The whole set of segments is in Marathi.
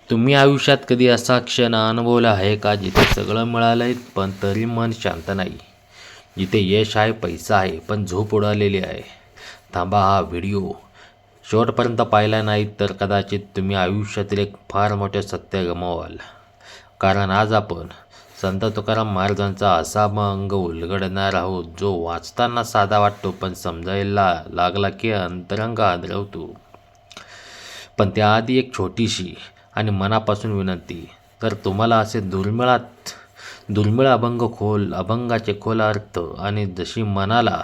तुम्ही आयुष्यात कधी असा क्षण अनुभवला आहे का जिथे सगळं मिळालंय पण तरी मन शांत नाही? जिथे यश आहे, पैसा आहे, पण झोप उडालेली आहे. थांबा, हा व्हिडिओ शेवटपर्यंत पाहिला नाही तर कदाचित तुम्ही आयुष्यातील एक फार मोठे सत्य गमावाल. कारण आज आपण संत तुकाराम महाराजांचा असा अंग उलगडणार आहोत जो वाचताना साधा वाटतो पण समजायला लागला की अंतरंग आदरवतो. पण त्याआधी एक छोटीशी आणि मनापासून विनंती. तर तुम्हाला असे दुर्मिळ अभंगाचे खोल अर्थ आणि जशी मनाला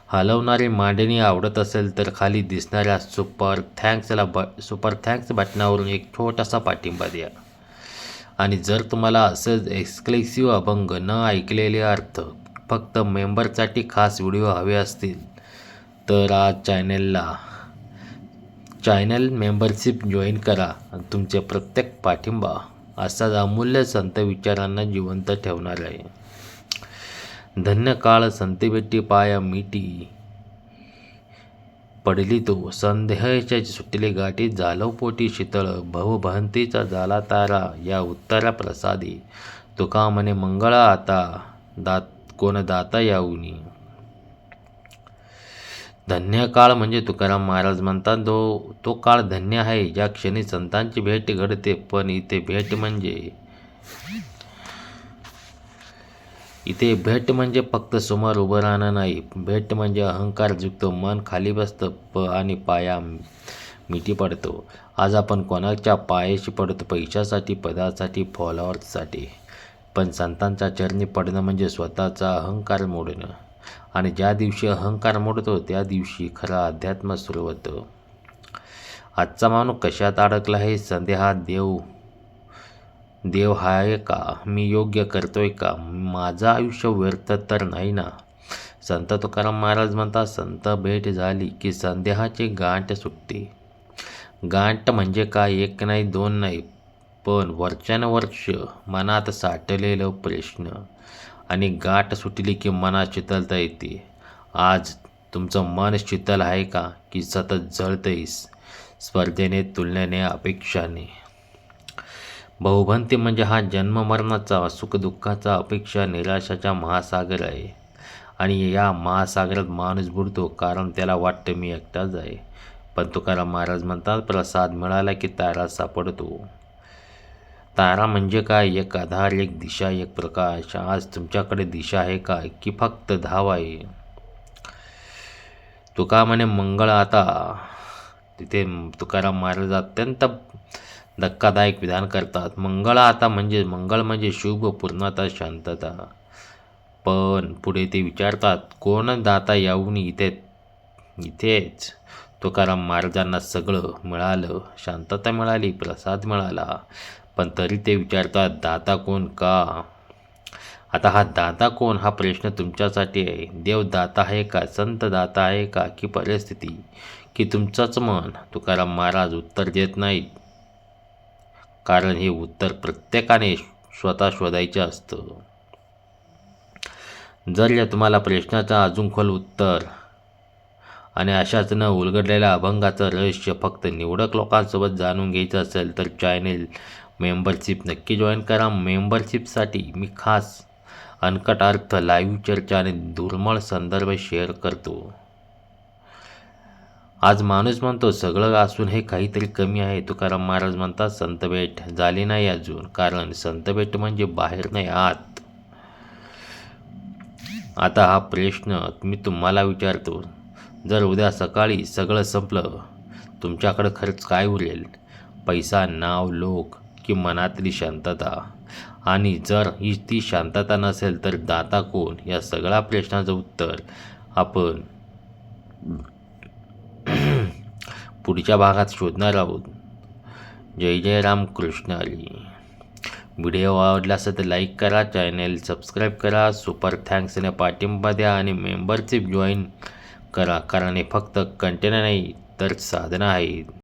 हलवणारी मांडणी आवडत असेल तर खाली दिसणाऱ्या सुपर थँक्स बटनावरून एक छोटासा पाठिंबा द्या. आणि जर तुम्हाला असंच एक्सक्लुसिव्ह अभंग न ऐकलेले अर्थ फक्त मेंबरसाठी खास व्हिडिओ हवे असतील तर आज चॅनल मेंबरशिप जॉईन करा. आणि तुमचे प्रत्येक पाठिंबा असाच अमूल्य संत विचारांना जिवंत ठेवणार आहे. धन्य काळ संत भेटी पाया मिटी पडली तो संदेहाच्या सुटले गाठी झालो पोटी शीतळ भवभंतीचा झाला तारा या उत्तरा प्रसादी तुका म्हणे मंगळा आता कोण दाता याऊनी. धन्य काळ म्हणजे तुकाराम महाराज म्हणतात तो काळ धन्य आहे ज्या क्षणी संतांची भेट घडते. पण इथे भेट म्हणजे फक्त समोर उभं राहणं नाही. भेट म्हणजे अहंकार झुकतो, मन खाली बसतं आणि पाया मिठी पडतो. आज आपण कोणाच्या पायाशी पडतो? पैशासाठी, पदासाठी, फॉलोअर्ससाठी. पण संतांच्या चरणी पडणं म्हणजे स्वतःचा अहंकार मोडणं. आणि ज्या दिवशी अहंकार मोडतो त्या दिवशी खरं अध्यात्म सुरू होतं. आजचा माणूस कशात अडकला आहे? संदेहात देव आहे का? मी योग्य करतोय का? माझं आयुष्य व्यर्थ तर नाही ना? संत तुकाराम महाराज म्हणतात, संत भेट झाली की संदेहाची गाठ सुटते. गाठ म्हणजे काय? एक नाही, दोन नाही, पण वर्षानुवर्ष मनात साठलेलं प्रश्न. आणि गाठ सुटली की मनात शीतलता येते. आज तुमचं मन शीतल आहे का? की सतत जळतंयस स्पर्धेने, तुलनेने, अपेक्षाने? भवभंती म्हणजे हा जन्ममरणाचा, सुखदुःखाचा, अपेक्षा, निराशाचा महासागर आहे. आणि या महासागरात माणूस बुडतो कारण त्याला वाटतं मी एकटाच आहे. पण तुकाराम महाराज म्हणतात, प्रसाद मिळाला की तारा सापडतो. तारा म्हणजे काय? एक आधार, एक दिशा, एक प्रकाश. आज तुमच्याकडे दिशा आहे का? की फक्त धाव आहे? तुका म्हणे मंगळ आता. तिथे तुकाराम महाराज अत्यंत धक्कादायक विधान करतात. मंगळ आता म्हणजे मंगळ म्हणजे शुभ, पूर्णता, शांतता. पण पुढे ते विचारतात, कोण दाता याऊन? इथेच तुकाराम महाराजांना सगळं मिळालं. शांतता मिळाली, प्रसाद मिळाला, पण तरी ते विचारतात, दाता कोण? का? आता हा दाता कोण हा प्रश्न तुमच्यासाठी आहे. देव दाता आहे का? संत दाता आहे का? की परिस्थिती? की तुमचंच मन? तुकाराम महाराज उत्तर देत नाहीत, कारण हे उत्तर प्रत्येकाने स्वतः शोधायचं असतं. जर या तुम्हाला प्रश्नाचा अजून खोल उत्तर आणि अशाच न उलगडलेल्या अभंगाचं रहस्य फक्त निवडक लोकांसोबत जाणून घ्यायचं असेल तर चॅनेल मेंबरशिप नक्की जॉईन करा. मेंबरशिपसाठी मी खास अनकट अर्थ, लाईव्ह चर्चा आणि दुर्मिळ संदर्भ शेअर करतो. आज माणूस म्हणतो सगळं असून हे काहीतरी कमी आहे. तुकाराम महाराज म्हणतात, संत भेट झाली नाही अजून, कारण संत भेट म्हणजे बाहेर नाही, आत. आता हा प्रश्न मी तुम्हाला विचारतो, जर उद्या सकाळी सगळं संपलं, तुमच्याकडे खरंच काय उरेल? पैसा, नाव, लोक की मनातली शांतता? आणि जर ही ती शांतता नसेल तर दाता कोण? या सगळ्या प्रश्नाचं उत्तर आपण पुढच्या भागात शोधणार आहोत. जय राम, कृष्ण हरी. व्हिडिओ आवडला असेल तर लाईक करा, चॅनेल सबस्क्राईब करा, सुपर थँक्सने पाठिंबा द्या आणि मेंबरशिप जॉईन करा. कारण हे फक्त कंटेंट नाही तर साधना आहे.